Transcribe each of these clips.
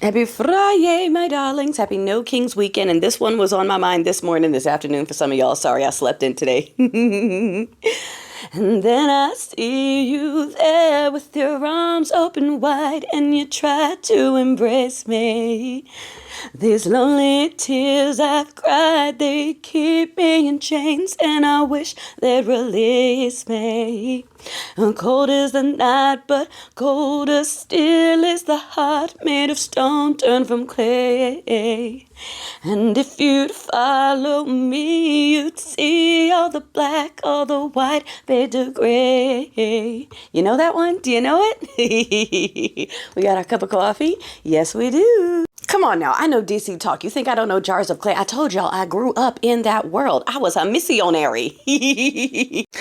Happy Friday, my darlings. Happy No Kings weekend. And this one was on my mind this morning, this afternoon for some of y'all. Sorry I slept in today. And then I see you there with your arms open wide and you try to embrace me. These lonely tears I've cried, they keep me in chains and I wish they'd release me. Cold is the night, but colder still is the heart made of stone turned from clay. And if you'd follow me, you'd see all the black, all the white fade to gray. You know that one? Do you know it? We got our cup of coffee? Yes, we do. Come on now, I know DC talk. You think I don't know jars of clay? I told y'all I grew up in that world. I was a missionary.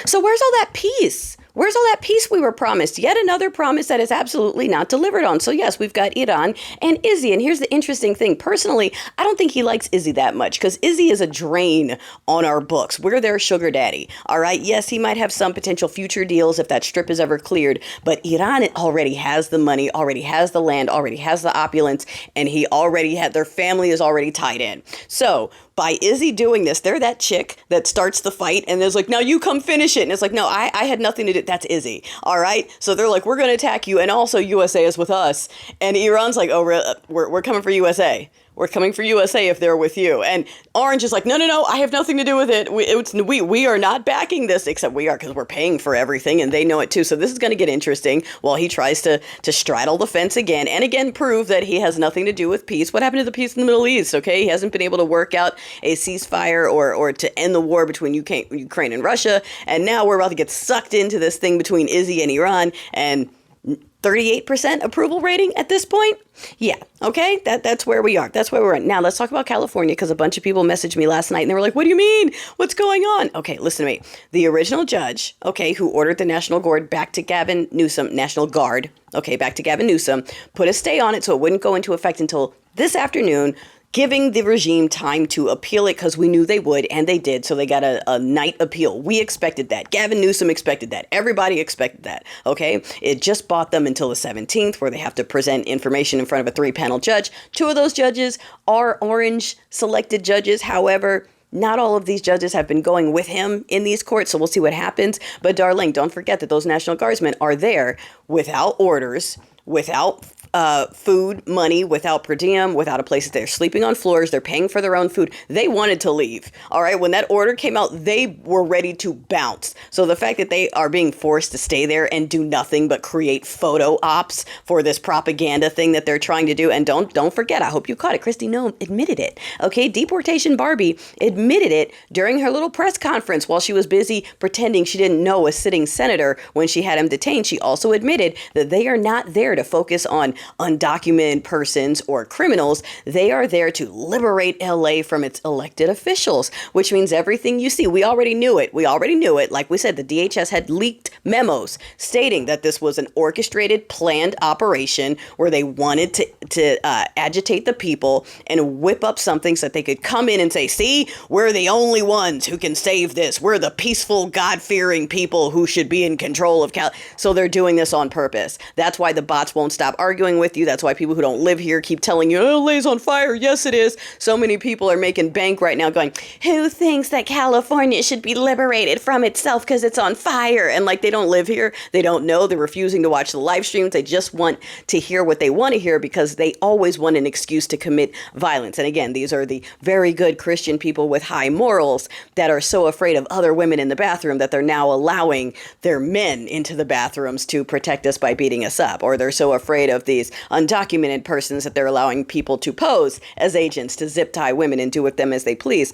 So where's all that peace? Where's all that peace we were promised? Yet another promise that is absolutely not delivered on. So yes, we've got Iran and Izzy. And here's the interesting thing. Personally, I don't think he likes Izzy that much because Izzy is a drain on our books. We're their sugar daddy. All right. Yes, he might have some potential future deals if that strip is ever cleared. But Iran already has the money, already has the land, already has the opulence, and he already had their family is already tied in. So by Izzy doing this, they're that chick that starts the fight and is like, now you come finish it. And it's like, no, I had nothing to do. That's Izzy. All right. So they're like, we're going to attack you. And also USA is with us. And Iran's like, oh, we're coming for USA. We're coming for USA if they're with you. And Orange is like, no, I have nothing to do with it. We are not backing this, except we are because we're paying for everything and they know it too. So this is going to get interesting while he tries to straddle the fence again and again prove that he has nothing to do with peace. What happened to the peace in the Middle East? Okay, he hasn't been able to work out a ceasefire or to end the war between Ukraine and Russia. And now we're about to get sucked into this thing between Izzy and Iran and 38% approval rating at this point. Yeah, okay, that's where we are. That's where we're at. Now, let's talk about California because a bunch of people messaged me last night and they were like, what do you mean? What's going on? Okay, listen to me. The original judge, okay, who ordered the National Guard back to Gavin Newsom, back to Gavin Newsom, put a stay on it so it wouldn't go into effect until this afternoon, giving the regime time to appeal it because we knew they would, and they did. So they got a night appeal. We expected that. Gavin Newsom expected that. Everybody expected that. Okay. It just bought them until the 17th where they have to present information in front of a 3-panel judge. 2 of those judges are Orange selected judges. However, not all of these judges have been going with him in these courts, so we'll see what happens. But darling, don't forget that those National Guardsmen are there without orders, without food, money, without per diem, without a place. They're sleeping on floors. They're paying for their own food. They wanted to leave. All right. When that order came out, they were ready to bounce. So the fact that they are being forced to stay there and do nothing but create photo ops for this propaganda thing that they're trying to do. And don't forget, I hope you caught it. Kristi Noem admitted it. Okay. Deportation Barbie admitted it during her little press conference while she was busy pretending she didn't know a sitting senator when she had him detained. She also admitted that they are not there to focus on undocumented persons or criminals. They are there to liberate LA from its elected officials, which means everything you see. We already knew it. Like we said, the DHS had leaked memos stating that this was an orchestrated, planned operation where they wanted to agitate the people and whip up something so that they could come in and say, see, we're the only ones who can save this. We're the peaceful, God-fearing people who should be in control of So they're doing this on purpose. That's why the bots won't stop arguing with you. That's why people who don't live here keep telling you, oh, LA's on fire. Yes, it is. So many people are making bank right now going, who thinks that California should be liberated from itself because it's on fire? And like, they don't live here. They don't know. They're refusing to watch the live streams. They just want to hear what they want to hear because they always want an excuse to commit violence. And again, these are the very good Christian people with high morals that are so afraid of other women in the bathroom that they're now allowing their men into the bathrooms to protect us by beating us up. Or they're so afraid of these undocumented persons that they're allowing people to pose as agents to zip tie women and do with them as they please.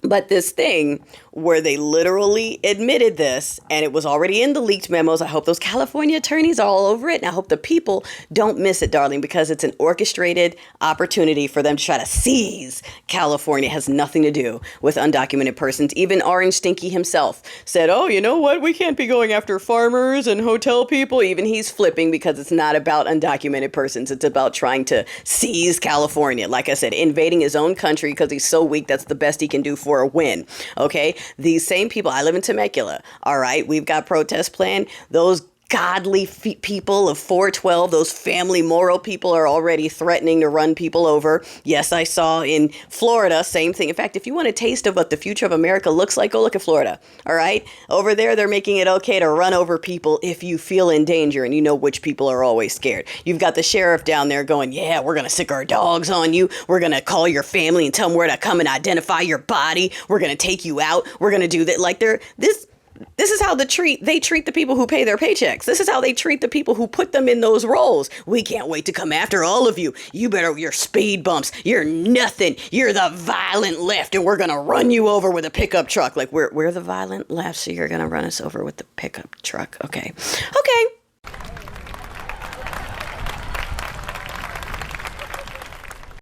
But this thing where they literally admitted this and it was already in the leaked memos. I hope those California attorneys are all over it. And I hope the people don't miss it, darling, because it's an orchestrated opportunity for them to try to seize California. It has nothing to do with undocumented persons. Even Orange Stinky himself said, oh, you know what? We can't be going after farmers and hotel people. Even he's flipping because it's not about undocumented persons. It's about trying to seize California. Like I said, invading his own country because he's so weak. That's the best he can do for a win. Okay. These same people, I live in Temecula. All right. We've got protests planned. Those godly people of 412, those family moral people are already threatening to run people over. Yes, I saw in Florida, same thing. In fact, if you want a taste of what the future of America looks like, go look at Florida. All right. Over there, they're making it okay to run over people if you feel in danger, and you know which people are always scared. You've got the sheriff down there going, yeah, we're going to sick our dogs on you. We're going to call your family and tell them where to come and identify your body. We're going to take you out. We're going to do that. Like this is how they treat the people who pay their paychecks. This is how they treat the people who put them in those roles. We can't wait to come after all of you. You're speed bumps. You're nothing. You're the violent left, and we're going to run you over with a pickup truck. Like, we're the violent left, so you're going to run us over with the pickup truck. Okay.